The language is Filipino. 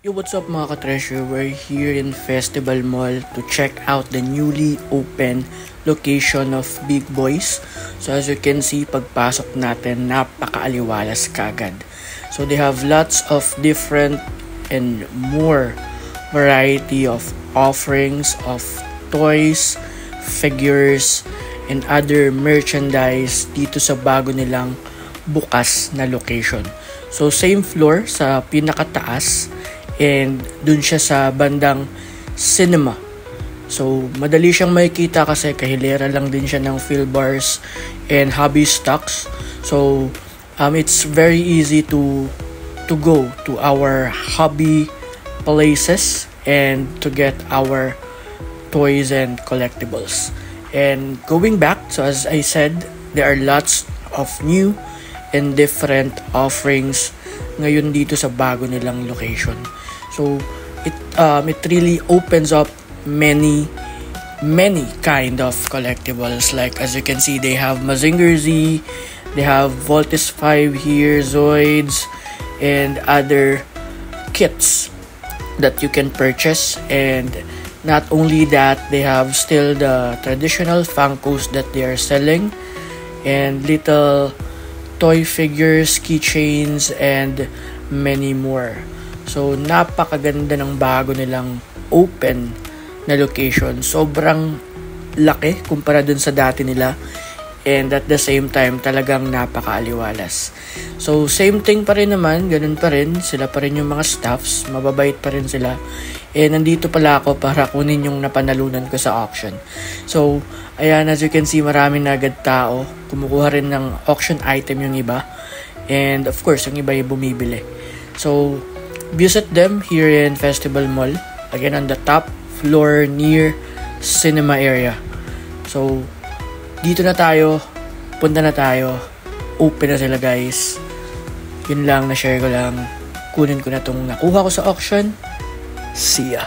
Yo, what's up mga ka-treasure? We're here in Festival Mall to check out the newly opened location of Big Boys. So as you can see, pagpasok natin, napakaaliwalas kagad. So they have lots of different and more variety of offerings of toys, figures, and other merchandise dito sa bago nilang bukas na location. So same floor sa pinakataas, and dun siya sa bandang cinema. So madali siyang makikita kasi kahilera lang din siya ng Philbars and hobby stocks. So it's very easy to go to our hobby places and to get our toys and collectibles. And going back, so as I said, there are lots of new and different offerings ngayon dito sa bago nilang location. So it really opens up many kind of collectibles. Like as you can see, they have Mazinger Z, they have Voltes 5 here, Zoids, and other kits that you can purchase. And not only that, they have still the traditional Funkos that they are selling, and little toy figures, keychains, and many more. So napakaganda ng bago nilang open na location. Sobrang laki kumpara dun sa dati nila, and at the same time talagang napakaaliwalas. So same thing pa rin naman, ganun pa rin, sila pa rin yung mga staffs, mababait pa rin sila. And nandito pala ako para kunin yung napanalunan ko sa auction. So ayan, as you can see, marami na agad tao, kumukuha rin ng auction item yung iba, and of course yung iba yung bumibili. So visit them here in Festival Mall, again on the top floor near cinema area. So dito na tayo, punta na tayo, open na sila guys. Yun lang, na-share ko lang, kunin ko na tong nakuha ko sa auction. See ya.